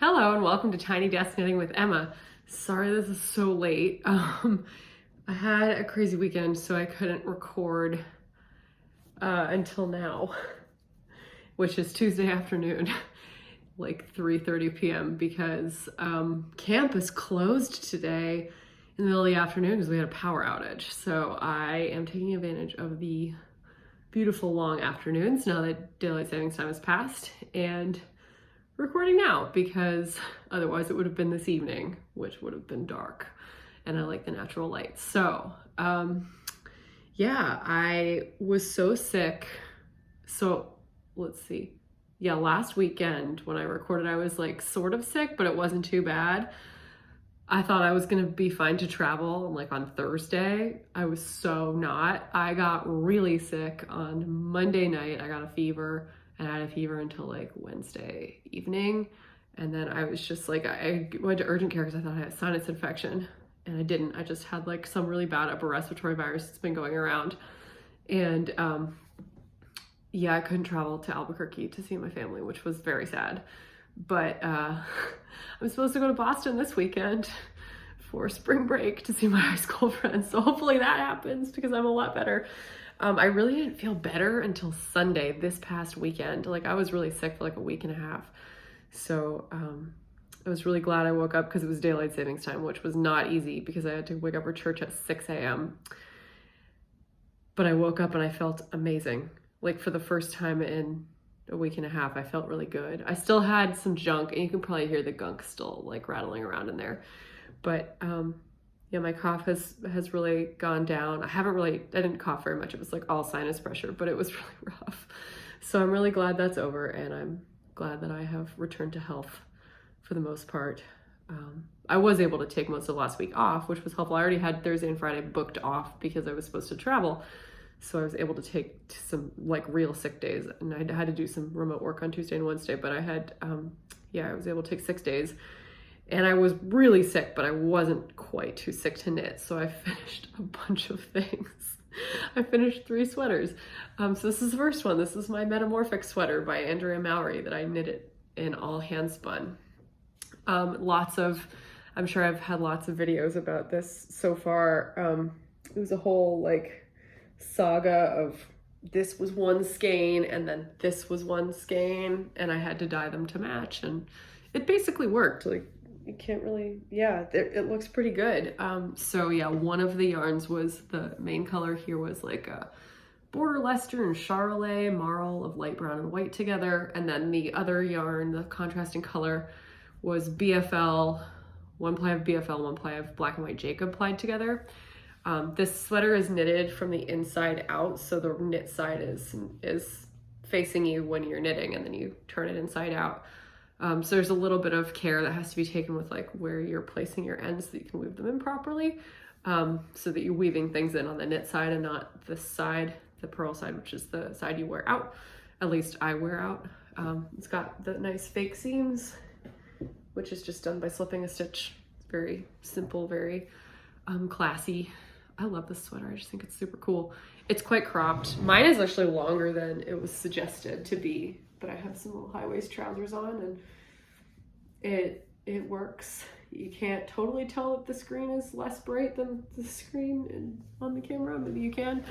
Hello and welcome to Tiny Desk Knitting with Emma. Sorry this is so late. I had a crazy weekend, so I couldn't record until now, which is Tuesday afternoon, like 3:30 p.m. because camp is closed today in the middle of the afternoon because we had a power outage. So I am taking advantage of the beautiful long afternoons now that daylight savings time has passed and recording now, because otherwise it would have been this evening, which would have been dark, and I like the natural light. So yeah, I was so sick. So let's see. Yeah, last weekend when I recorded, I was like sort of sick, but it wasn't too bad. I thought I was gonna be fine to travel, and like on Thursday, I was so not. I got really sick on Monday night. I got a fever, and I had a fever until like Wednesday evening. And then I was just like, I went to urgent care because I thought I had a sinus infection, and I didn't. I just had like some really bad upper respiratory virus that's been going around. And yeah, I couldn't travel to Albuquerque to see my family, which was very sad. But I'm supposed to go to Boston this weekend for spring break to see my high school friends. So hopefully that happens because I'm a lot better. I really didn't feel better until Sunday this past weekend. Like I was really sick for like a week and a half. So I was really glad I woke up because it was daylight savings time, which was not easy because I had to wake up for church at 6 a.m. But I woke up and I felt amazing. Like for the first time in a week and a half, I felt really good. I still had some junk, and you can probably hear the gunk still like rattling around in there. But yeah, my cough has really gone down. I didn't cough very much. It was like all sinus pressure, but it was really rough. So I'm really glad that's over, and I'm glad that I have returned to health for the most part. I was able to take most of last week off, which was helpful. I already had Thursday and Friday booked off because I was supposed to travel. So I was able to take some like real sick days, and I had to do some remote work on Tuesday and Wednesday, but I had, I was able to take 6 days. And I was really sick, but I wasn't quite too sick to knit. So I finished a bunch of things. I finished 3 sweaters. So this is the first one. This is my Metamorphic sweater by Andrea Mowry that I knitted in all hand spun. I'm sure I've had lots of videos about this so far. It was a whole like saga of this was one skein and then this was one skein, and I had to dye them to match, and it basically worked. Like, you can't really, yeah, it looks pretty good. So yeah, one of the yarns was, the main color here was like a Border Leicester and Charolais Marl of light brown and white together. And then the other yarn, the contrasting color, was BFL, one ply of BFL, one ply of black and white Jacob plied together. This sweater is knitted from the inside out. So the knit side is facing you when you're knitting, and then you turn it inside out. So there's a little bit of care that has to be taken with like where you're placing your ends so that you can weave them in properly, so that you're weaving things in on the knit side and not this side, the purl side, which is the side you wear out. At least I wear out. It's got the nice fake seams, which is just done by slipping a stitch. It's very simple, very classy. I love this sweater. I just think it's super cool. It's quite cropped. Mine is actually longer than it was suggested to be, but I have some little high-waist trousers on, and it works. You can't totally tell if the screen is less bright than the screen on the camera. Maybe you can.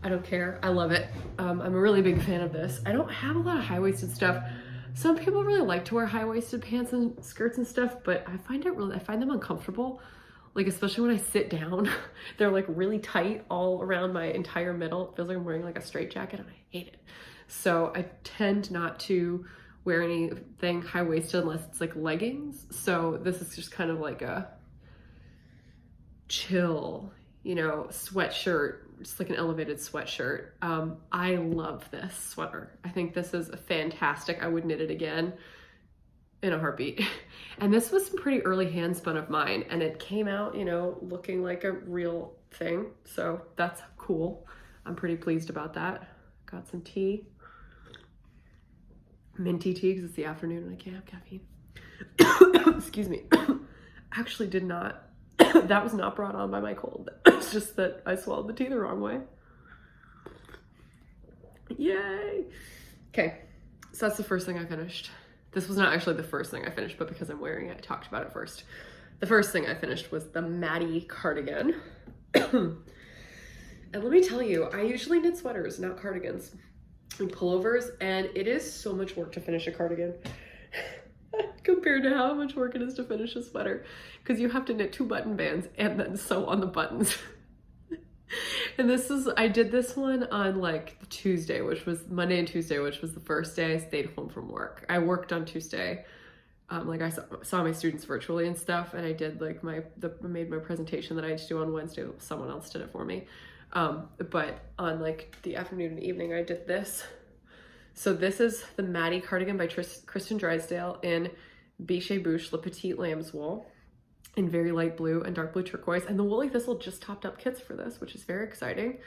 I don't care. I love it. I'm a really big fan of this. I don't have a lot of high-waisted stuff. Some people really like to wear high-waisted pants and skirts and stuff, but I find them uncomfortable. Like, especially when I sit down, they're like really tight all around my entire middle. It feels like I'm wearing like a straitjacket, and I hate it. So I tend not to wear anything high-waisted unless it's like leggings. So this is just kind of like a chill, sweatshirt, just like an elevated sweatshirt. I love this sweater. I think this is fantastic. I would knit it again in a heartbeat. And this was some pretty early hand spun of mine, and it came out, looking like a real thing. So that's cool. I'm pretty pleased about that. Got some tea. Minty tea because it's the afternoon and I can't have caffeine. Excuse me. Actually did not, that was not brought on by my cold. It's just that I swallowed the tea the wrong way. Yay. Okay, so that's the first thing I finished. This was not actually the first thing I finished, but because I'm wearing it, I talked about it first. The first thing I finished was the Mattie cardigan. And let me tell you, I usually knit sweaters, not cardigans and pullovers, and it is so much work to finish a cardigan compared to how much work it is to finish a sweater, because you have to knit 2 button bands and then sew on the buttons. And I did this one on like Tuesday, which was Monday and Tuesday, which was the first day I stayed home from work. I worked on Tuesday. Like I saw my students virtually and stuff, and I did like made my presentation that I had to do on Wednesday. Someone else did it for me. But on like the afternoon and evening, I did this. So this is the Mattie cardigan by Kristen Drysdale in Biche Bouche Le Petit Lamb's Wool in very light blue and dark blue turquoise. And the Woolly Thistle just topped up kits for this, which is very exciting.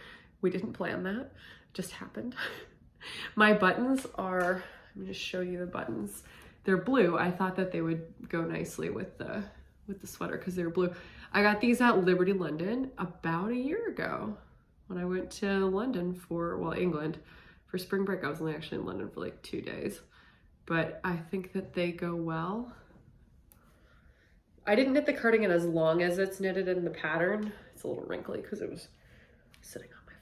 We didn't plan that, it just happened. My buttons are, let me just show you the buttons. They're blue. I thought that they would go nicely with the sweater because they're blue. I got these at Liberty London about a year ago when I went to London England for spring break. I was only actually in London for like 2 days, but I think that they go well. I didn't knit the cardigan as long as it's knitted in the pattern. It's a little wrinkly because it was sitting on my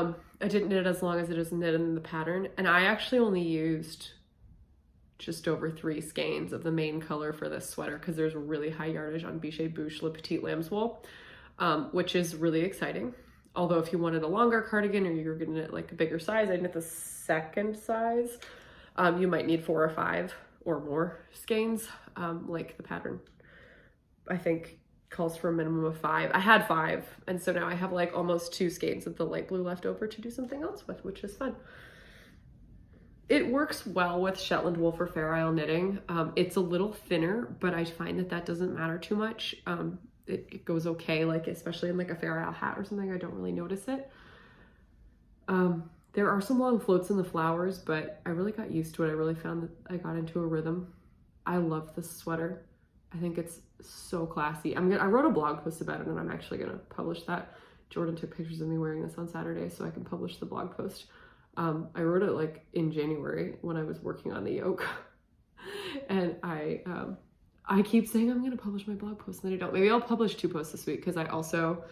floor. I didn't knit it as long as it is knitted in the pattern, and I actually only used just over 3 skeins of the main color for this sweater because there's really high yardage on Biche Bouche Le Petit Lamb's Wool, which is really exciting. Although if you wanted a longer cardigan or you're gonna knit like a bigger size, I knit the second size. You might need 4 or 5 or more skeins. Like the pattern, I think, calls for a minimum of 5. I had 5, and so now I have like almost 2 skeins of the light blue left over to do something else with, which is fun. It works well with Shetland wool for Fair Isle knitting. It's a little thinner, but I find that doesn't matter too much. It goes okay, like especially in like a Fair Isle hat or something, I don't really notice it. There are some long floats in the flowers, but I really got used to it. I really found that I got into a rhythm. I love this sweater. I think it's so classy. I wrote a blog post about it, and I'm actually gonna publish that. Jordan took pictures of me wearing this on Saturday so I can publish the blog post. I wrote it like in January when I was working on the yoke. And I keep saying I'm gonna publish my blog post, and then I don't. Maybe I'll publish 2 posts this week because I also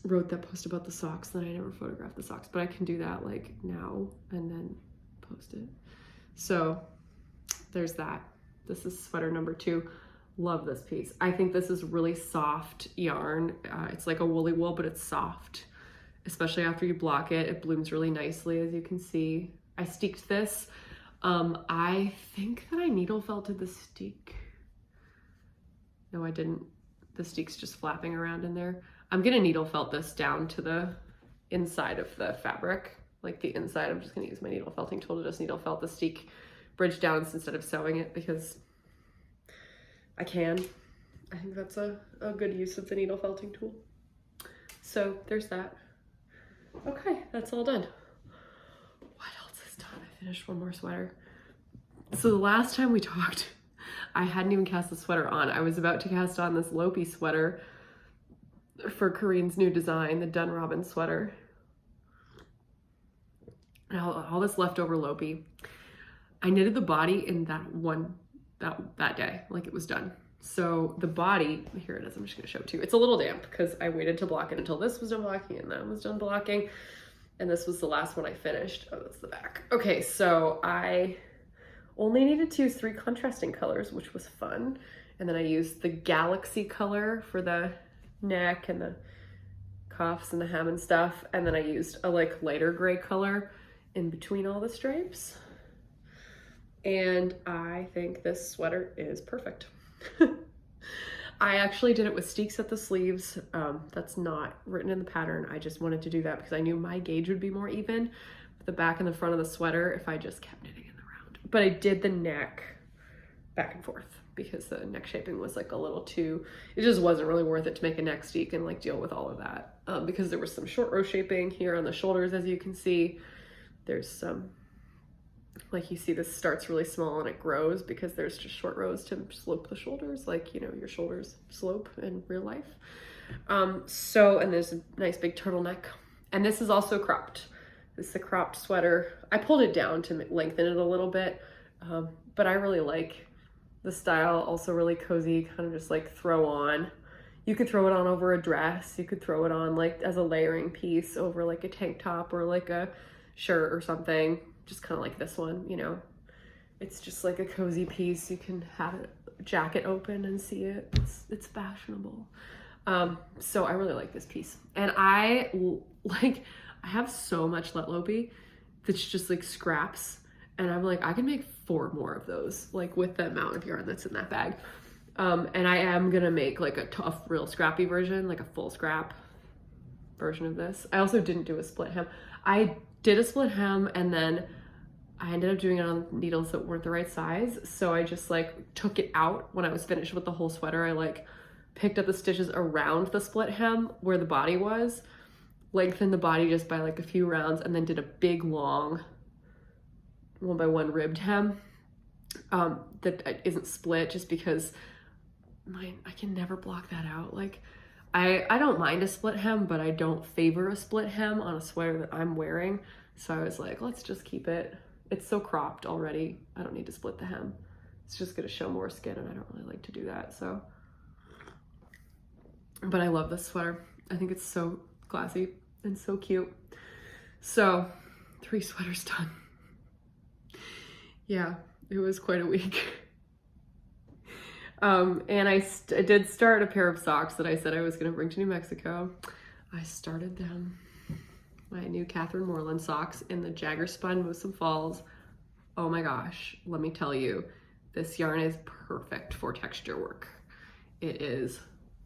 wrote that post about the socks, then I never photographed the socks, but I can do that like now and then post it. So there's that. This is sweater number 2. Love this piece. I think this is really soft yarn. It's like a woolly wool, but it's soft, especially after you block it. It blooms really nicely, as you can see. I steeked this. I think that I needle felted the steek. No, I didn't. The steek's just flapping around in there. I'm gonna needle felt this down to the inside of the fabric, like the inside. I'm just gonna use my needle felting tool to just needle felt the steek bridge down instead of sewing it because I can. I think that's a good use of the needle felting tool. So there's that. Okay, that's all done. What else is done? I finished one more sweater. So the last time we talked, I hadn't even cast the sweater on. I was about to cast on this Lopi sweater for Corinne's new design, the Dunn Robin sweater. And all this leftover Lopi. I knitted the body in that day, like it was done. So the body, here it is, I'm just gonna show it to you. It's a little damp because I waited to block it until this was done blocking and that was done blocking. And this was the last one I finished. Oh, that's the back. Okay, so I only needed to use 3 contrasting colors, which was fun. And then I used the Galaxy color for the neck and the cuffs and the hem and stuff. And then I used a like lighter gray color in between all the stripes. And I think this sweater is perfect. I actually did it with steeks at the sleeves. That's not written in the pattern. I just wanted to do that because I knew my gauge would be more even with the back and the front of the sweater if I just kept knitting in the round. But I did the neck back and forth because the neck shaping was like a little too, it just wasn't really worth it to make a neck steek and like deal with all of that because there was some short row shaping here on the shoulders. As you can see, there's some, like you see this starts really small and it grows because there's just short rows to slope the shoulders, like, you know, your shoulders slope in real life. And there's a nice big turtleneck, and this is also cropped. This is a cropped sweater. I pulled it down to lengthen it a little bit, but I really like the style. Also really cozy, kind of just like throw on. You could throw it on over a dress. You could throw it on like as a layering piece over like a tank top or like a shirt or something. Just kind of like this one, you know. It's just like a cozy piece. You can have it jacket open and see it. It's fashionable. So I really like this piece. And I have so much Let Lopey that's just like scraps. And I'm like, I can make 4 more of those, like with the amount of yarn that's in that bag. And I am gonna make like a tough, real scrappy version, like a full scrap version of this. I also didn't do a split hem. I did a split hem and then I ended up doing it on needles that weren't the right size. So I just like took it out when I was finished with the whole sweater. I like picked up the stitches around the split hem where the body was, lengthened the body just by like a few rounds, and then did a big long 1x1 ribbed hem that isn't split, just because I can never block that out. Like I don't mind a split hem, but I don't favor a split hem on a sweater that I'm wearing. So I was like, let's just keep it. It's so cropped already. I don't need to split the hem. It's just gonna show more skin and I don't really like to do that, so. But I love this sweater. I think it's so classy and so cute. So 3 sweaters done. Yeah, it was quite a week. And I did start a pair of socks that I said I was gonna bring to New Mexico. I started them. My new Catherine Moreland socks in the Jagger Spun Muslim Falls. Oh my gosh, let me tell you, this yarn is perfect for texture work. It is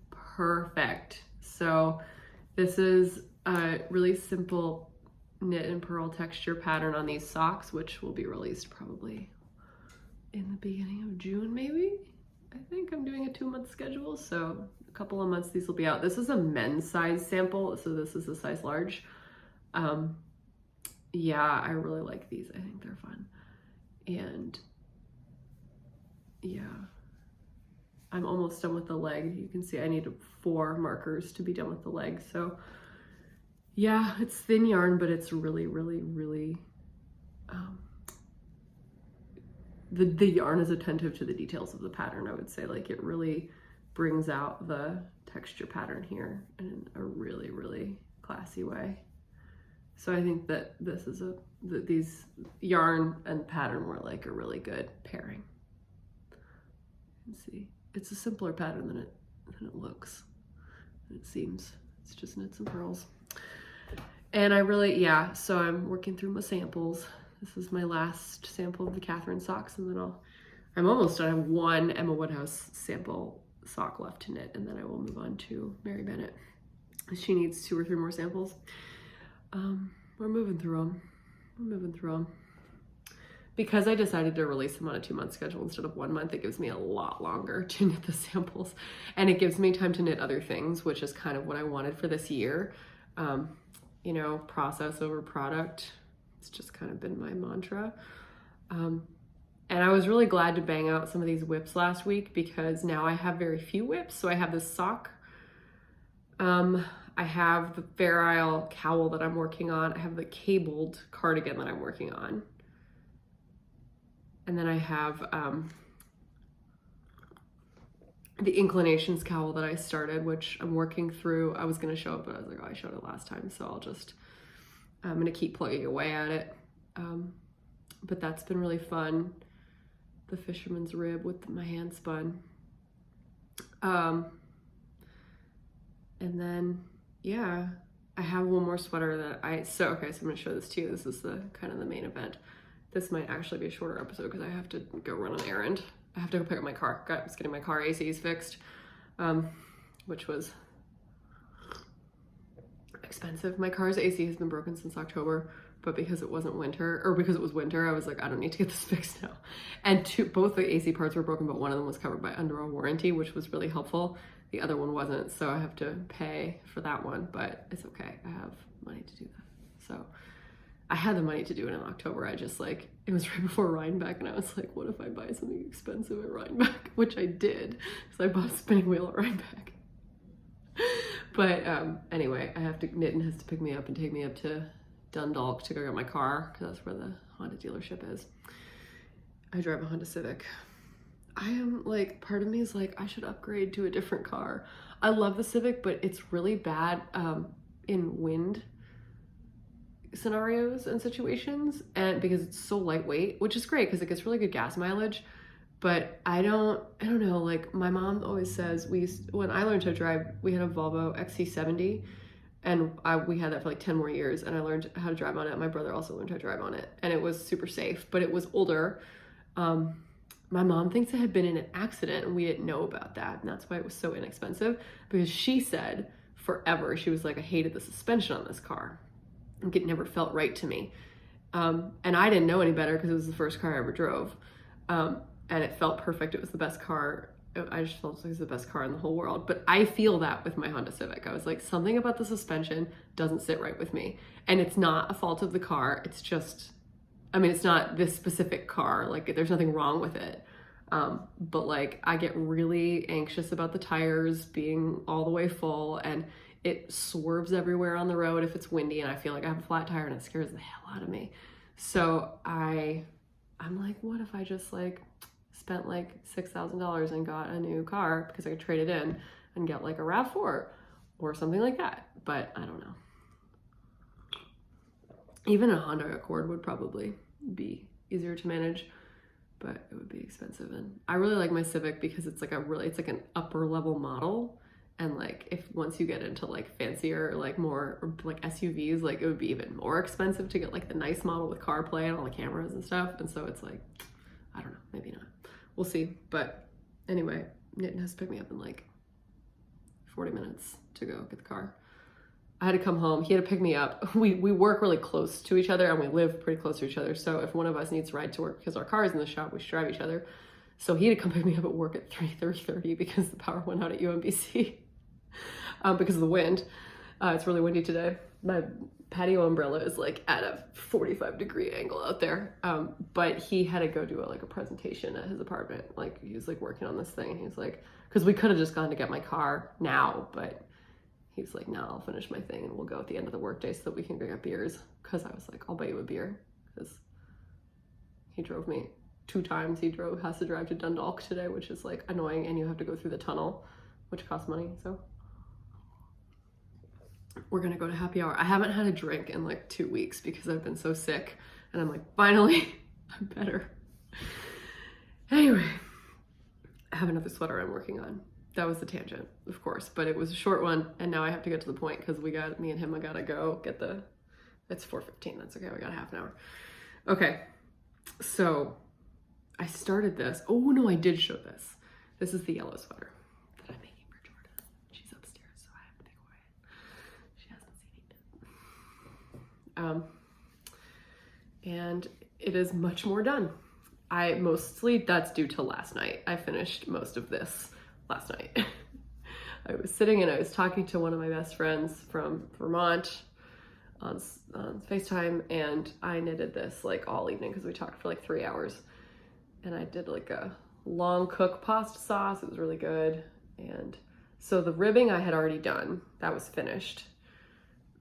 perfect. So this is a really simple knit and purl texture pattern on these socks, which will be released probably in the beginning of June, maybe. I think I'm doing a 2-month schedule, so a couple of months these will be out. This is a men's size sample, so this is a size large. Yeah, I really like these. I think they're fun. And yeah, I'm almost done with the leg. You can see I need 4 markers to be done with the leg. So yeah, it's thin yarn, but it's really, really, really, the yarn is attentive to the details of the pattern. I would say, like, it really brings out the texture pattern here in a really, really classy way. So I think that this is these yarn and pattern were like a really good pairing. You can see it's a simpler pattern than it looks. It seems. It's just knits and purls. And I really, yeah, so I'm working through my samples. This is my last sample of the Catherine socks, and then I'm almost done. I have 1 Emma Woodhouse sample sock left to knit, and then I will move on to Mary Bennett. She needs 2 or 3 more samples. We're moving through them. We're moving through them. Because I decided to release them on a 2-month schedule instead of 1 month, it gives me a lot longer to knit the samples, and it gives me time to knit other things, which is kind of what I wanted for this year. You know, process over product. It's just kind of been my mantra. And I was really glad to bang out some of these whips last week because now I have very few whips. So I have this sock. I have the Fair Isle cowl that I'm working on. I have the cabled cardigan that I'm working on. And then I have the Inclinations cowl that I started, which I'm working through. I was gonna show it, but I was like, oh, I showed it last time. So I'm gonna keep plugging away at it. But that's been really fun. The Fisherman's Rib with my hand spun. And then, yeah, I have one more sweater that so I'm gonna show this to you. This is the kind of the main event. This might actually be a shorter episode because I have to go run an errand. I have to go pick up my car. I was getting my car ACs fixed, which was expensive. My car's AC has been broken since October, but because it wasn't winter, or because it was winter, I was like, I don't need to get this fixed now. And both the AC parts were broken, but one of them was covered by under a warranty, which was really helpful. The other one wasn't, so I have to pay for that one, but it's okay. I have money to do that. So I had the money to do it in October. I just it was right before Rhinebeck, and I was like, what if I buy something expensive at Rhinebeck? Which I did, so I bought a spinning wheel at Rhinebeck. But anyway, I have to, Knitting has to pick me up and take me up to Dundalk to go get my car because that's where the Honda dealership is. I drive a Honda Civic. I am like, part of me is like, I should upgrade to a different car. I love the Civic, but it's really bad in wind scenarios and situations, and because it's so lightweight, which is great because it gets really good gas mileage. But I don't know, like my mom always says, when I learned to drive, we had a Volvo XC70 and we had that for like 10 more years, and I learned how to drive on it. My brother also learned how to drive on it, and it was super safe, but it was older. My mom thinks it had been in an accident and we didn't know about that, and that's why it was so inexpensive, because she said forever, she was like, I hated the suspension on this car. It never felt right to me. And I didn't know any better because it was the first car I ever drove. And it felt perfect. It was the best car. I just felt like it was the best car in the whole world. But I feel that with my Honda Civic. I was like, something about the suspension doesn't sit right with me. And it's not a fault of the car. It's just, I mean, it's not this specific car. Like, there's nothing wrong with it. But like, I get really anxious about the tires being all the way full, and it swerves everywhere on the road if it's windy, and I feel like I have a flat tire, and it scares the hell out of me. So I'm like, what if I just like spent like $6,000 and got a new car because I could trade it in and get like a RAV4 or something like that. But I don't know. Even a Honda Accord would probably be easier to manage, but it would be expensive. And I really like my Civic because it's like it's like an upper level model. And like, if once you get into like fancier, like more or like SUVs, like it would be even more expensive to get like the nice model with CarPlay and all the cameras and stuff. And so it's like, I don't know, maybe not. We'll see. But anyway, Nitin has to pick me up in like 40 minutes to go get the car. I had to come home. He had to pick me up. We work really close to each other, and we live pretty close to each other. So if one of us needs to ride to work because our car is in the shop, we should drive each other. So he had to come pick me up at work at 3:30 because the power went out at UMBC because of the wind. It's really windy today. My patio umbrella is like at a 45-degree angle out there. But he had to go do a presentation at his apartment. Like, he was like working on this thing, and he was like, because we could have just gone to get my car now, but he was like, no, I'll finish my thing and we'll go at the end of the workday so that we can go get beers. Because I was like, I'll buy you a beer. Because he drove me 2 times. He has to drive to Dundalk today, which is like annoying, and you have to go through the tunnel, which costs money. So we're gonna go to happy hour. I haven't had a drink in like 2 weeks because I've been so sick, and I'm like, finally, I'm better. Anyway, I have another sweater I'm working on. That was the tangent, of course, but it was a short one, and now I have to get to the point because me and him, I gotta go get it's 4:15, that's okay, we got half an hour. Okay, so I started this. Oh no, I did show this. This is the yellow sweater that I'm making for Jordan. She's upstairs, so I have to be quiet. She hasn't seen it. And it is much more done. That's due to last night. I finished most of this last night. I was sitting and I was talking to one of my best friends from Vermont on FaceTime, and I knitted this like all evening because we talked for like 3 hours, and I did like a long cook pasta sauce. It was really good. And so the ribbing I had already done, that was finished.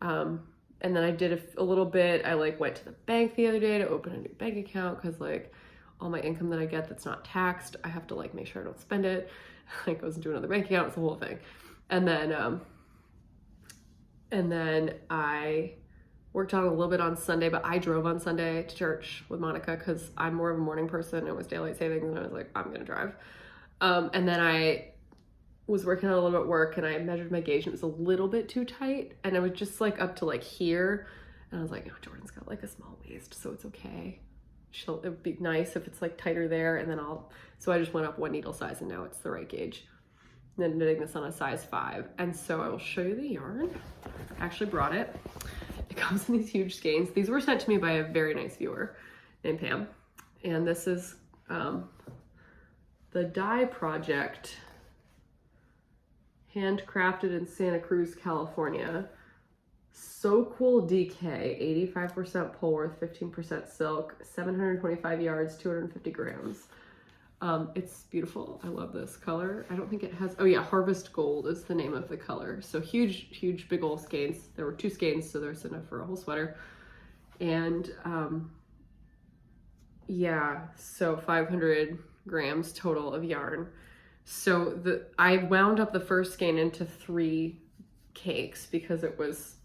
And then I did a little bit. I like went to the bank the other day to open a new bank account because like all my income that I get that's not taxed, I have to like make sure I don't spend it. I goes into another bank account. It's the whole thing. And then I worked on a little bit on Sunday, but I drove on Sunday to church with Monica because I'm more of a morning person. It was daylight savings, and I was like, I'm gonna drive. And then I was working on a little bit of work, and I measured my gauge, and it was a little bit too tight, and I was just like up to like here, and I was like, oh, Jordan's got like a small waist, so it's okay. It would be nice if it's like tighter there, and then so I just went up 1 needle size, and now it's the right gauge. And then knitting this on a size 5. And so I will show you the yarn. I actually brought it. It comes in these huge skeins. These were sent to me by a very nice viewer named Pam. And this is the Dye Project, handcrafted in Santa Cruz, California. So Cool DK, 85% Polworth, 15% silk, 725 yards, 250 grams. It's beautiful. I love this color. I don't think it has, oh yeah, Harvest Gold is the name of the color. So huge, big old skeins. There were 2 skeins, so there's enough for a whole sweater. And yeah, so 500 grams total of yarn. So I wound up the first skein into 3 cakes because it was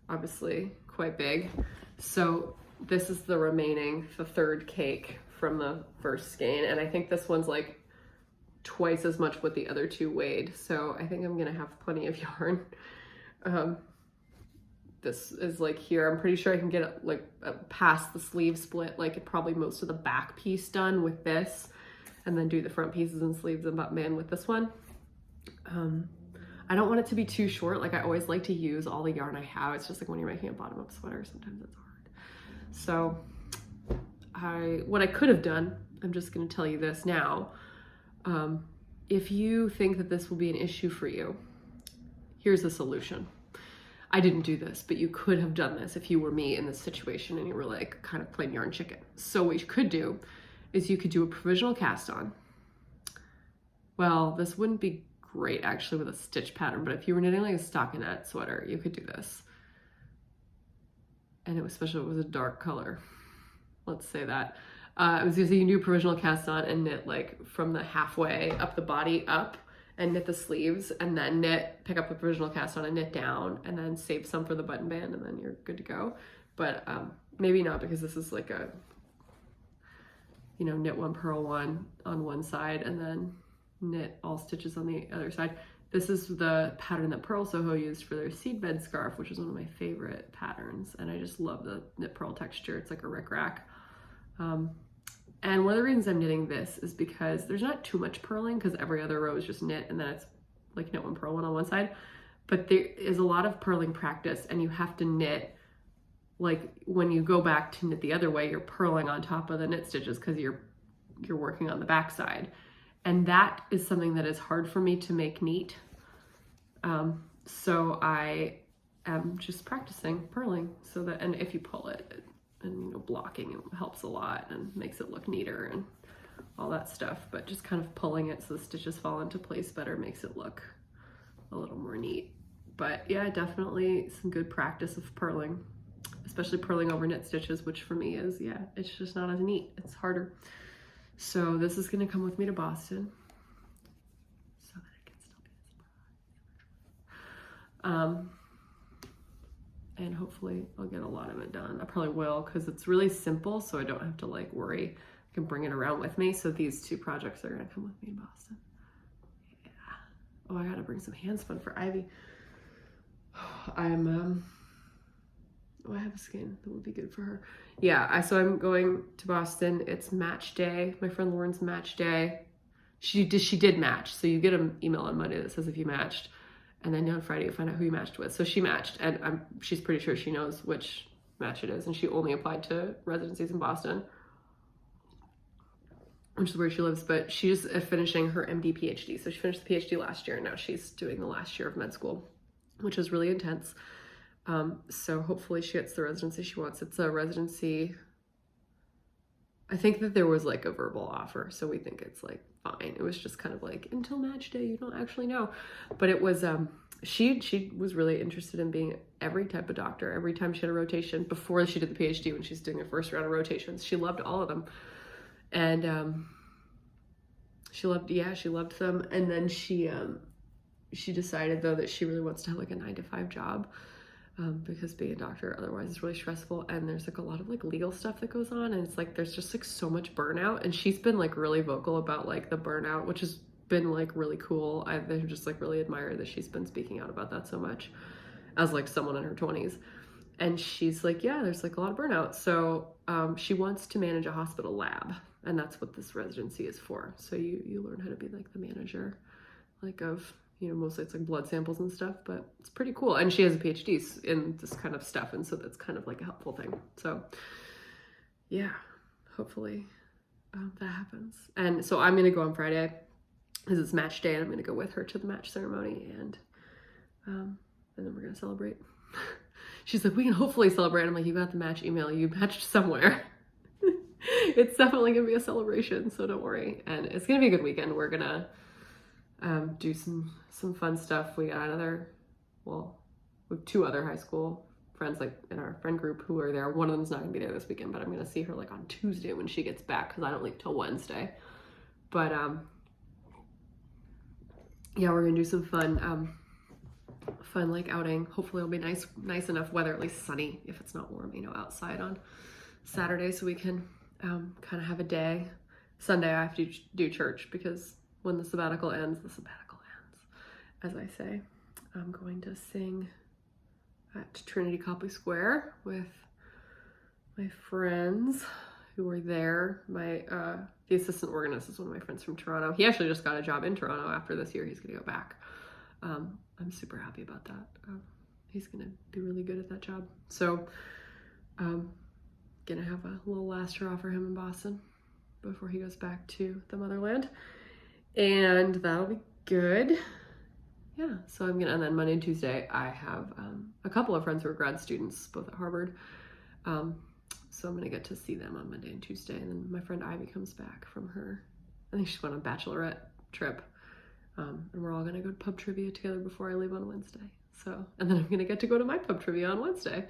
obviously quite big. So this is the third cake from the first skein, and I think this one's like twice as much what the other 2 weighed. So I think I'm gonna have plenty of yarn. This is like here, I'm pretty sure I can get like past the sleeve split, like probably most of the back piece done with this, and then do the front pieces and sleeves and button with this one. I don't want it to be too short. Like I always like to use all the yarn I have. It's just like when you're making a bottom up sweater, sometimes it's hard. So what I could have done, I'm just gonna tell you this now. If you think that this will be an issue for you, here's the solution. I didn't do this, but you could have done this if you were me in this situation and you were like kind of plain yarn chicken. So what you could do is you could do a provisional cast on. Well, this wouldn't be great actually with a stitch pattern, but if you were knitting like a stockinette sweater, you could do this. And especially if it was a dark color. Let's say that. I was gonna say you can do a provisional cast on and knit like from the halfway up the body up, and knit the sleeves, and then pick up the provisional cast on and knit down, and then save some for the button band, and then you're good to go. But maybe not, because this is like a, you know, knit 1, purl 1 on one side, and then knit all stitches on the other side. This is the pattern that Purl Soho used for their seedbed scarf, which is one of my favorite patterns, and I just love the knit purl texture. It's like a rickrack. And one of the reasons I'm knitting this is because there's not too much purling, because every other row is just knit, and then it's like knit 1, purl 1 on one side. But there is a lot of purling practice, and you have to knit, like when you go back to knit the other way, you're purling on top of the knit stitches because you're working on the back side. And that is something that is hard for me to make neat. So I am just practicing purling so that, and if you pull it, and you know, blocking it helps a lot and makes it look neater and all that stuff, but just kind of pulling it so the stitches fall into place better makes it look a little more neat. But yeah, definitely some good practice of purling, especially purling over knit stitches, which for me is, yeah, it's just not as neat. It's harder. So this is gonna come with me to Boston so that it can still be a surprise. And hopefully I'll get a lot of it done. I probably will, because it's really simple, so I don't have to like worry. I can bring it around with me. So these 2 projects are gonna come with me to Boston. Yeah. Oh, I gotta bring some hand spun for Ivy. Oh, I have a skein that would be good for her. Yeah, so I'm going to Boston. It's match day. My friend Lauren's match day. She did match. So you get an email on Monday that says if you matched. And then on Friday, you find out who you matched with. So she matched, and she's pretty sure she knows which match it is. And she only applied to residencies in Boston, which is where she lives. But she's finishing her MD PhD. So she finished the PhD last year, and now she's doing the last year of med school, which is really intense. So hopefully she gets the residency she wants. It's a residency. I think that there was like a verbal offer, so we think it's like fine. It was just kind of like until match day, you don't actually know. But it was, she was really interested in being every type of doctor. Every time she had a rotation before she did the PhD, when she's doing her first round of rotations, she loved all of them. And she loved them. And then she decided though that she really wants to have like a 9-to-5 job. Because being a doctor otherwise is really stressful, and there's like a lot of like legal stuff that goes on, and it's like there's just like so much burnout, and she's been like really vocal about like the burnout, which has been like really cool. I've just like really admired that she's been speaking out about that so much as like someone in her 20s. And she's like, yeah, there's like a lot of burnout. So she wants to manage a hospital lab, and that's what this residency is for. So you learn how to be like the manager, like of, you know, mostly it's like blood samples and stuff, but it's pretty cool. And she has a PhD in this kind of stuff, and so that's kind of like a helpful thing. So yeah, hopefully that happens. And so I'm gonna go on Friday because it's match day, and I'm gonna go with her to the match ceremony, and then we're gonna celebrate. She's like, we can hopefully celebrate. I'm like, you got the match email, you matched somewhere. It's definitely gonna be a celebration, so don't worry. And it's gonna be a good weekend. We're gonna do some fun stuff. We got we have 2 other high school friends like in our friend group who are there. One of them's not gonna be there this weekend, but I'm gonna see her like on Tuesday when she gets back because I don't leave till Wednesday. But yeah, we're gonna do some fun like outing. Hopefully it'll be nice enough weather, at least sunny if it's not warm, you know, outside on Saturday, so we can kind of have a day. Sunday I have to do church because when the sabbatical ends, as I say. I'm going to sing at Trinity Copley Square with my friends who are there. The assistant organist is one of my friends from Toronto. He actually just got a job in Toronto after this year. He's gonna go back. I'm super happy about that. He's gonna be really good at that job. So gonna have a little last hurrah for him in Boston before he goes back to the motherland. And that'll be good. Yeah, so I'm gonna, and then Monday and Tuesday, I have a couple of friends who are grad students, both at Harvard. So I'm gonna get to see them on Monday and Tuesday. And then my friend Ivy comes back from her, I think she's going on a bachelorette trip. And we're all gonna go to pub trivia together before I leave on Wednesday. So, and then I'm gonna get to go to my pub trivia on Wednesday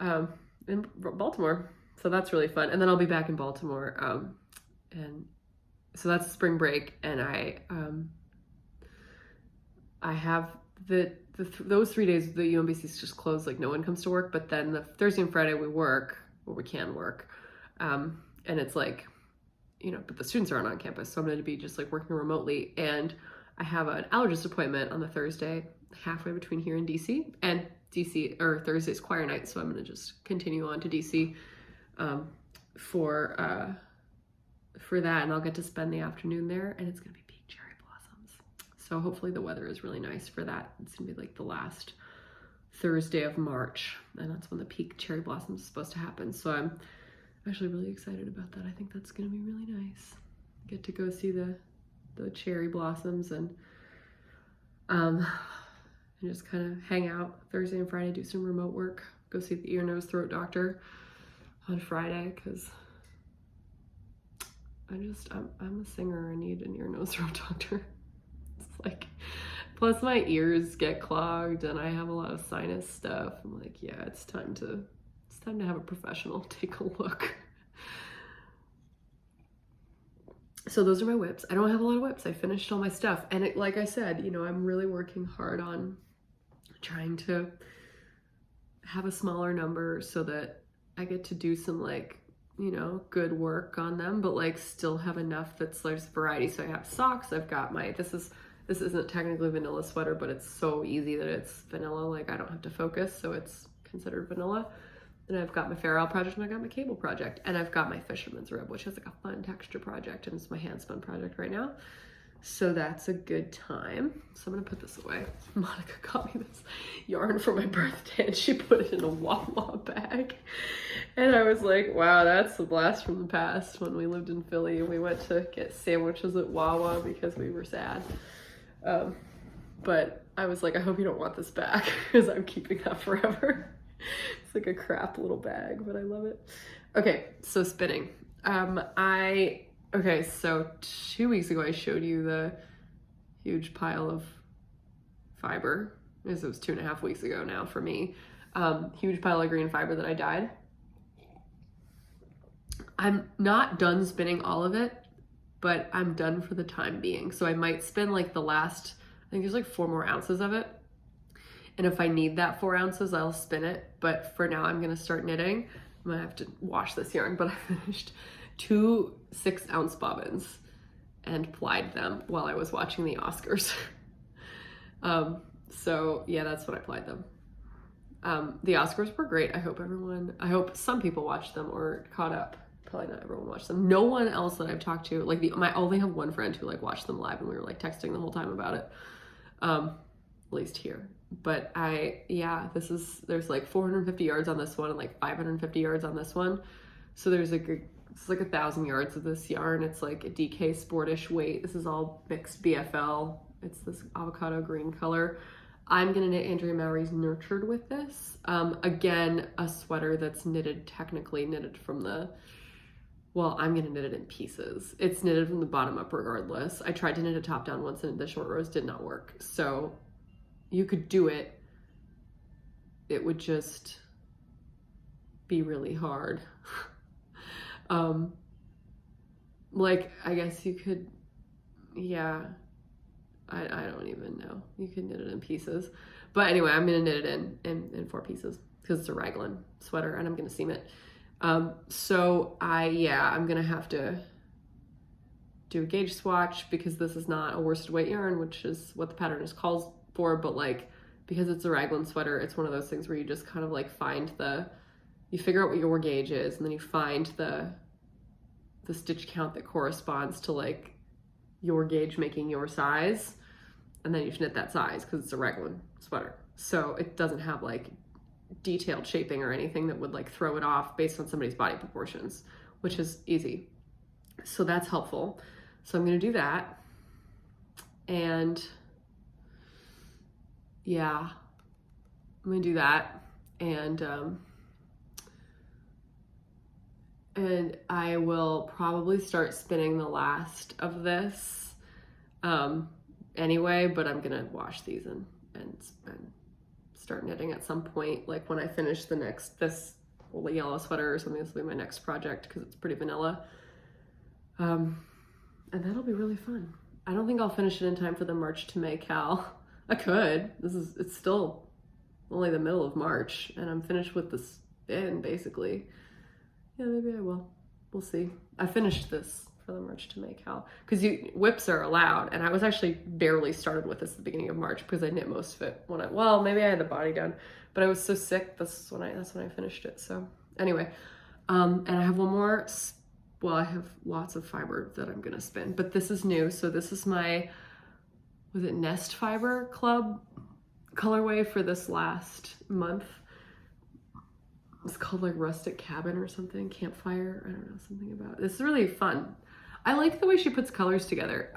in Baltimore. So that's really fun. And then I'll be back in Baltimore. And so that's spring break. And I have those 3 days, the UMBC's just closed, like no one comes to work, but then the Thursday and Friday we work, or we can work. And it's like, you know, but the students aren't on campus, so I'm going to be just like working remotely. And I have an allergist appointment on the Thursday, halfway between here and DC, and DC, or Thursday's choir night. So I'm going to just continue on to DC for that, and I'll get to spend the afternoon there, and it's going to be so hopefully the weather is really nice for that. It's gonna be like the last Thursday of March, and that's when the peak cherry blossoms is supposed to happen. So I'm actually really excited about that. I think that's gonna be really nice. Get to go see the cherry blossoms and just kind of hang out Thursday and Friday, do some remote work, go see the ear, nose, throat doctor on Friday, because I'm a singer. I need an ear, nose, throat doctor. Like, plus my ears get clogged and I have a lot of sinus stuff. I'm like, yeah, it's time to have a professional take a look. So those are my whips. I don't have a lot of whips. I finished all my stuff. And like I said, you know, I'm really working hard on trying to have a smaller number so that I get to do some like, you know, good work on them, but like still have enough that's there's variety. So I have socks. I've got this isn't technically vanilla sweater, but it's so easy that it's vanilla. Like I don't have to focus, so it's considered vanilla. And I've got my Fair Isle project, and I got my cable project, and I've got my fisherman's rib, which is like a fun texture project, and it's my hand spun project right now. So that's a good time. So I'm gonna put this away. Monica got me this yarn for my birthday, and she put it in a Wawa bag. And I was like, wow, that's a blast from the past. When we lived in Philly, we went to get sandwiches at Wawa because we were sad. But I was like, I hope you don't want this back because I'm keeping that forever. It's like a crap little bag, but I love it. Okay, so spinning. Okay, so 2 weeks ago I showed you the huge pile of fiber. I guess it was 2.5 weeks ago now for me. Huge pile of green fiber that I dyed. I'm not done spinning all of it, but I'm done for the time being. So I might spin like the last, I think there's like 4 more ounces of it. And if I need that 4 ounces, I'll spin it. But for now, I'm gonna start knitting. I'm gonna have to wash this yarn, but I finished 2 6-ounce bobbins and plied them while I was watching the Oscars. So yeah, that's when I plied them. The Oscars were great. I hope some people watched them or caught up. Probably not everyone watched them. No one else that I've talked to, like I only have one friend who like watched them live, and we were like texting the whole time about it. At least here. But there's like 450 yards on this one and like 550 yards on this one. So there's it's like 1,000 yards of this yarn. It's like a DK Sportish weight. This is all mixed BFL. It's this avocado green color. I'm gonna knit Andrea Mowry's Nurtured with this. Again, a sweater that's technically knitted from the, well, I'm gonna knit it in pieces. It's knitted from the bottom up regardless. I tried to knit a top down once and the short rows did not work. So you could do it. it would just be really hard. Like, I guess you could, yeah, I don't even know. You could knit it in pieces. But anyway, I'm going to knit it in 4 pieces because it's a raglan sweater and I'm going to seam it. So I'm going to have to do a gauge swatch because this is not a worsted weight yarn, which is what the pattern is called for. But like, because it's a raglan sweater, it's one of those things where you just kind of like you figure out what your gauge is, and then you find the stitch count that corresponds to like your gauge making your size, and then you knit that size because it's a raglan sweater. So it doesn't have like detailed shaping or anything that would like throw it off based on somebody's body proportions, which is easy. So that's helpful. So I'm going to do that. And yeah, I'm going to do that. And I will probably start spinning the last of this anyway, but I'm gonna wash these and start knitting at some point, like when I finish this woolly yellow sweater or something. This will be my next project because it's pretty vanilla. And that'll be really fun. I don't think I'll finish it in time for the March to May cal. I could. It's still only the middle of March and I'm finished with the spin basically. Yeah, maybe I will. We'll see. I finished this for the March to May cal because whips are allowed, and I was actually barely started with this at the beginning of March because I knit most of it maybe I had the body done, but I was so sick. That's when I finished it. So anyway, and I have one more. Well, I have lots of fiber that I'm gonna spin, but this is new. So this is my Nest Fiber Club colorway for this last month. It's called like Rustic Cabin or something, Campfire, I don't know, something about it. This is really fun. I like the way she puts colors together.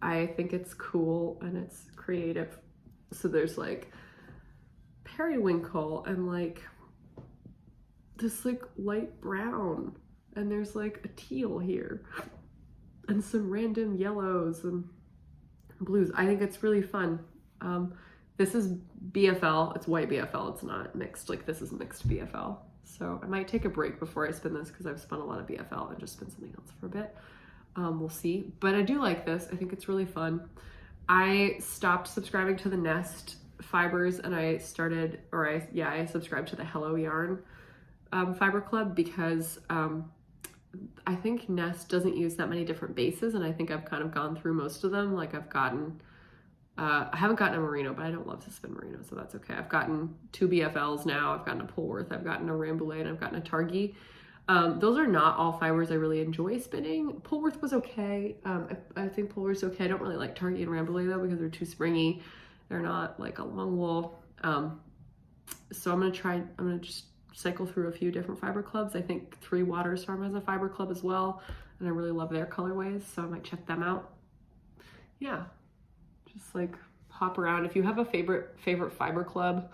I think it's cool and it's creative. So there's like periwinkle and like this like light brown, and there's like a teal here and some random yellows and blues. I think it's really fun. This is BFL, it's white BFL, it's not mixed, like this is mixed BFL. So I might take a break before I spin this because I've spun a lot of BFL and just spin something else for a bit. We'll see, but I do like this. I think it's really fun. I stopped subscribing to the Nest fibers and I subscribed to the Hello Yarn Fiber Club because I think Nest doesn't use that many different bases, and I think I've kind of gone through most of them. Like I haven't gotten a merino, but I don't love to spin merino, so that's okay. I've gotten 2 BFLs now. I've gotten a Polworth, I've gotten a Rambouillet, and I've gotten a Targhee. Those are not all fibers I really enjoy spinning. Polworth was okay. I think Polworth's okay. I don't really like Targhee and Rambouillet though because they're too springy. They're not like a long wool. So I'm gonna just cycle through a few different fiber clubs. I think 3 Waters Farm has a fiber club as well, and I really love their colorways, so I might check them out. Yeah. Just like hop around. If you have a favorite fiber club,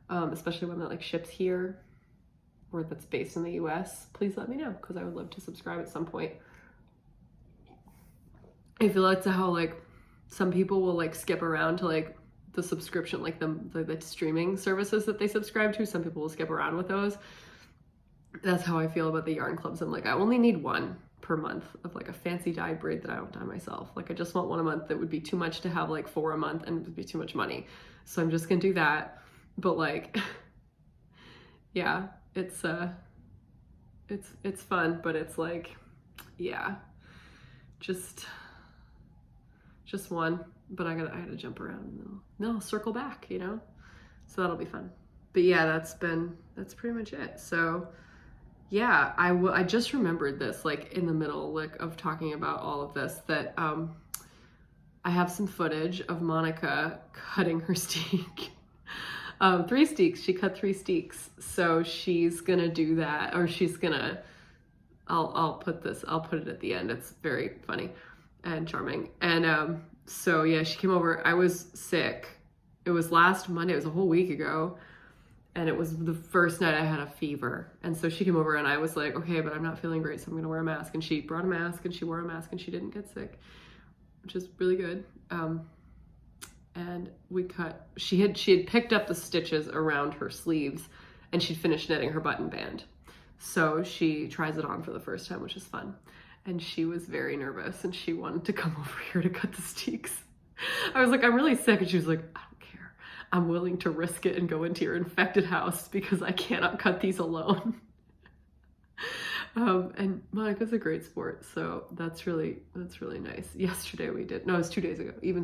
especially one that like ships here or that's based in the US, please let me know because I would love to subscribe at some point. I feel like how like some people will like skip around to like the subscription, like the streaming services that they subscribe to. Some people will skip around with those. That's how I feel about the yarn clubs. I'm like, I only need one per month of like a fancy dyed braid that I don't dye myself. Like I just want one a month. That would be too much to have like 4 a month and it would be too much money. So I'm just gonna do that. But like, yeah, it's fun, but it's like, yeah, just one, but I gotta jump around and then I'll circle back, you know? So that'll be fun. But yeah, that's pretty much it. So yeah, I just remembered this, like in the middle like of talking about all of this, that I have some footage of Monica cutting her steek. 3 steeks, she cut 3 steeks. So she's gonna do that, or she's gonna, I'll put it at the end. It's very funny and charming. And so yeah, she came over. I was sick. It was last Monday, it was a whole week ago. And it was the first night I had a fever. And so she came over and I was like, okay, but I'm not feeling great, so I'm gonna wear a mask. And she brought a mask and she wore a mask and she didn't get sick, which is really good. and she had picked up the stitches around her sleeves, and she'd finished knitting her button band. So she tries it on for the first time, which is fun. And she was very nervous, and she wanted to come over here to cut the steeks. I was like, I'm really sick. And she was like, I don't care. I'm willing to risk it and go into your infected house because I cannot cut these alone. And Monica's a great sport. So that's really nice. Yesterday we did, no, it was 2 days ago, even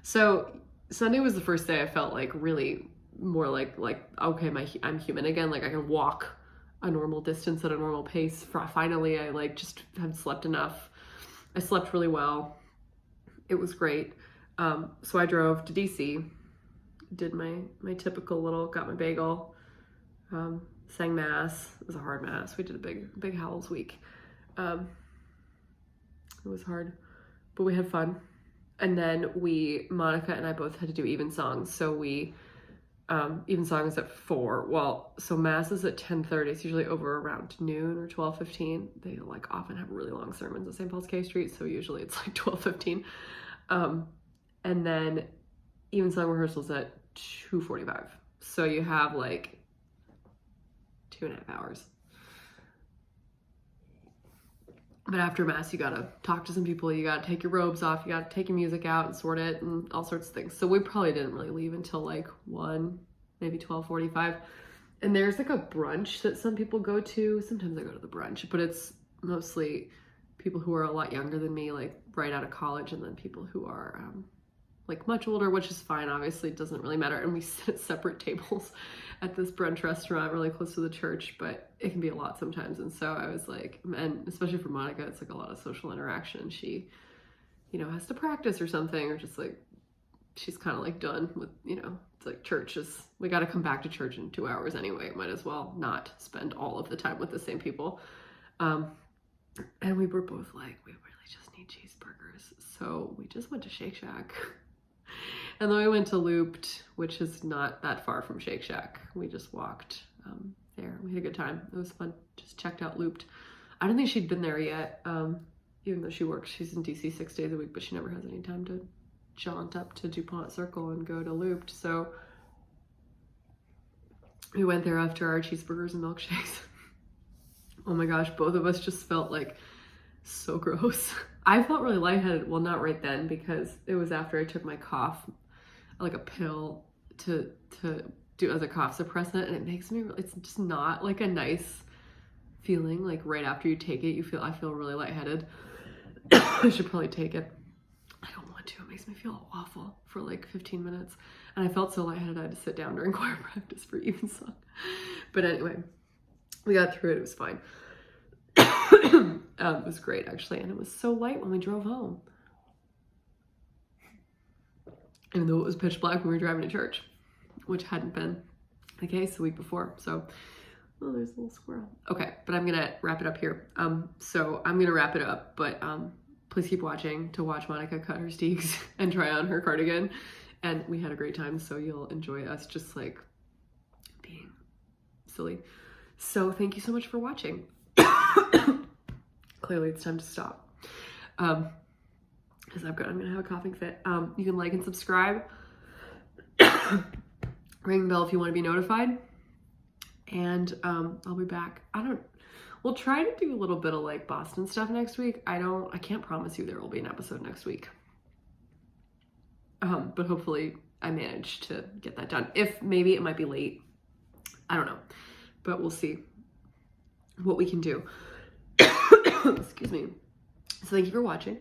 so Sunday was the first day I felt like really more like, okay, I'm human again. Like I can walk a normal distance at a normal pace. Finally, I like just had slept enough. I slept really well. It was great. So I drove to DC, did my typical little, got my bagel, sang mass. It was a hard mass. We did a big Howells week. It was hard, but we had fun. And then Monica and I both had to do even songs. So we, even songs at 4. Well, so mass is at 10:30. It's usually over around noon or 12:15. They like often have really long sermons at St. Paul's K Street. So usually it's like 12:15. And then even song rehearsals at 2:45. So you have like 2.5 hours. But after mass, you gotta talk to some people, you gotta take your robes off, you gotta take your music out and sort it and all sorts of things. So we probably didn't really leave until like 1, maybe 12:45. And there's like a brunch that some people go to. Sometimes I go to the brunch, but it's mostly people who are a lot younger than me, like right out of college, and then people who are like much older, which is fine. Obviously, it doesn't really matter. And we sit at separate tables at this brunch restaurant really close to the church, but it can be a lot sometimes. And so I was like, and especially for Monica, it's like a lot of social interaction. She, has to practice or something, or just like, she's kind of like done with, it's like church is, we got to come back to church in 2 hours anyway. Might as well not spend all of the time with the same people. And we were both like, we really just need cheeseburgers. So we just went to Shake Shack. And then we went to Looped, which is not that far from Shake Shack. We just walked there. We had a good time. It was fun. Just checked out Looped. I don't think she'd been there yet, even though she works. She's in DC 6 days a week, but she never has any time to jaunt up to DuPont Circle and go to Looped. So we went there after our cheeseburgers and milkshakes. Oh my gosh, both of us just felt like so gross. I felt really lightheaded. Well, not right then, because it was after I took my cough, like a pill to do as a cough suppressant, and it makes me, it's just not like a nice feeling. Like right after you take it, I feel really lightheaded. I should probably take it. I don't want to. It makes me feel awful for like 15 minutes. And I felt so lightheaded I had to sit down during choir practice for evensong. But anyway, we got through it. It was fine. It was great, actually. And it was so light when we drove home. Even though it was pitch black when we were driving to church, which hadn't been the case the week before. So, oh, there's a little squirrel. Okay, but I'm going to wrap it up here. So I'm going to wrap it up, but please keep watching to watch Monica cut her steeks and try on her cardigan. And we had a great time, so you'll enjoy us just like being silly. So thank you so much for watching. Clearly it's time to stop. Because I'm going to have a coughing fit. You can like and subscribe. Ring the bell if you want to be notified. And I'll be back. We'll try to do a little bit of like Boston stuff next week. I can't promise you there will be an episode next week. But hopefully I manage to get that done. If maybe it might be late. I don't know. But we'll see what we can do. Excuse me. So thank you for watching.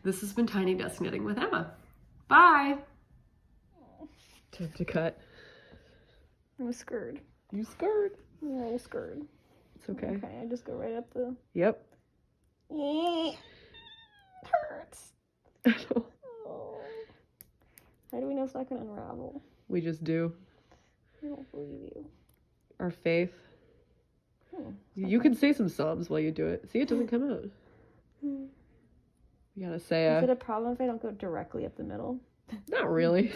This has been Tiny Desk Knitting with Emma. Bye. Time to cut. I'm scared. You scared? Yeah, I'm scared. It's okay. Okay, I just go right up the... Yep. It hurts. Oh. How do we know it's not going to unravel? We just do. I don't believe you. Our faith. You can say some psalms while you do it. See, it doesn't come out. You gotta say Is it a problem if I don't go directly up the middle? Not really.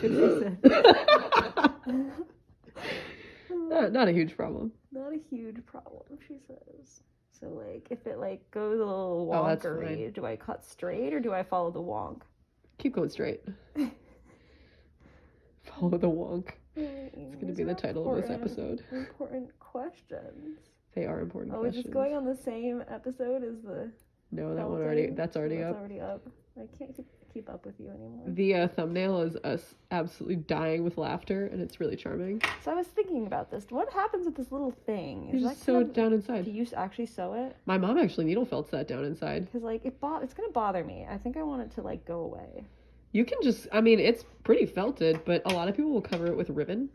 Not a huge problem. Not a huge problem, she says. So, like, if it, like, goes a little wonkery, do I cut straight or do I follow the wonk? Keep going straight. Follow the wonk. It's going to be the title of this episode. Important questions. They are important questions. questions. Is this going on the same episode as the... No, that one that's already up. I can't keep up with you anymore. The thumbnail is us absolutely dying with laughter, and it's really charming. So I was thinking about this. What happens with this little thing? You just sew it down inside. Do you actually sew it? My mom actually needle felts that down inside. Because, like, it's going to bother me. I think I want it to, like, go away. You can just, I mean, it's pretty felted, but a lot of people will cover it with ribbon.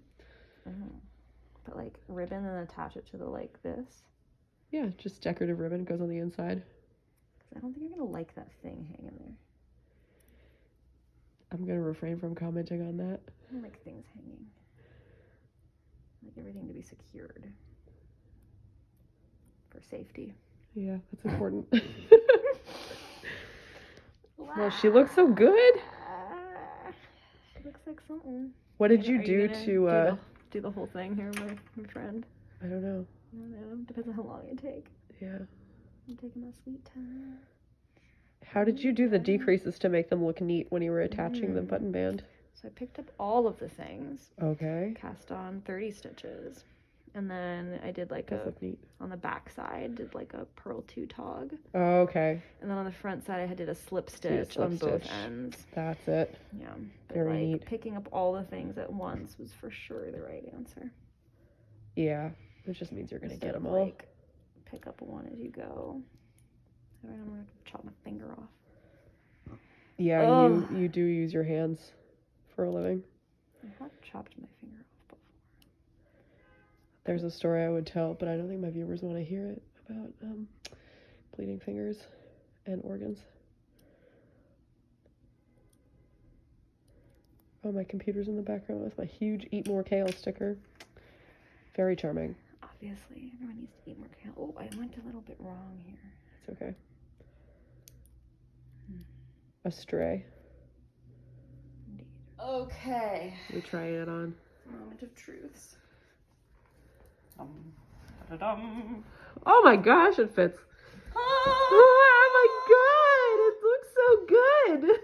But, like, ribbon and attach it to the, like, this? Yeah, just decorative ribbon goes on the inside. I don't think you're going to like that thing hanging there. I'm going to refrain from commenting on that. I don't like things hanging. I like everything to be secured. For safety. Yeah, that's important. Well, she looks so good. She looks like something. What did you do to... do the whole thing here, my friend? I don't know. I don't know. Depends on how long you take. Yeah. I'm taking my sweet time. How did you do the decreases to make them look neat when you were attaching the button band? So I picked up all of the things. Okay. Cast on 30 stitches. And then I did like on the back side, did like a purl 2 tog. Oh, okay. And then on the front side, I did a slip stitch on both ends. That's it. Yeah. But Very neat. Picking up all the things at once was for sure the right answer. Yeah. It just means you're going to get them all. Like, pick up one as you go. I'm going to chop my finger off. Yeah, you do use your hands for a living. I have chopped my finger off before. There's a story I would tell, but I don't think my viewers want to hear it, about bleeding fingers and organs. Oh, my computer's in the background with my huge Eat More Kale sticker. Very charming. Obviously, everyone needs to eat more kale. Oh, I went a little bit wrong here. It's okay. Astray. Indeed. Okay. We try it on. Moment of truths. Oh my gosh, it fits. Oh my god, it looks so good.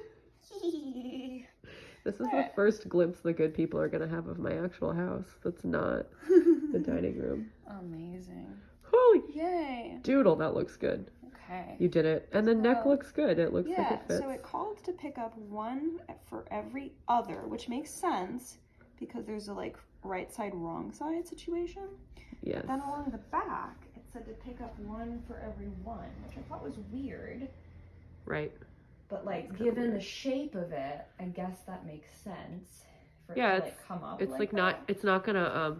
This is the first glimpse the good people are going to have of my actual house. That's not the dining room. Amazing. Holy yay. Doodle, that looks good. Okay. You did it. And the neck looks good. It looks like it fits. So it called to pick up one for every other, which makes sense because there's a like right side, wrong side situation. Yes. But then along the back, it said to pick up one for every one, which I thought was weird. Right. But like given the shape of it, I guess that makes sense for it to like come up. It's like not it's not gonna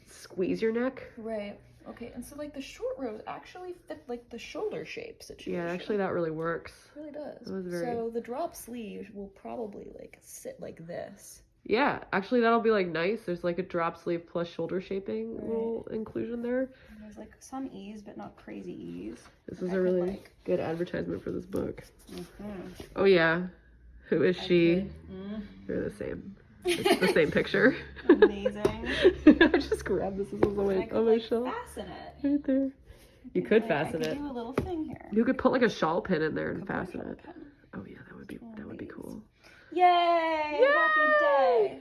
squeeze your neck. Right. Okay, and so like the short rows actually fit like the shoulder shape situation. Yeah, actually that really works. It really does. It was very... So the drop sleeve will probably like sit like this. Yeah, actually that'll be like nice. There's like a drop sleeve plus shoulder shaping little inclusion there. And there's like some ease, but not crazy ease. This is a really good advertisement for this book. Oh yeah, who is she? They're the same. It's the same picture. Amazing. I just grabbed this as on my shelf. Fasten it. Right there. You could fasten it. I could do a little thing here. You could put like a shawl pin in there and fasten it. Oh yeah, that would be cool. Yay! Happy day.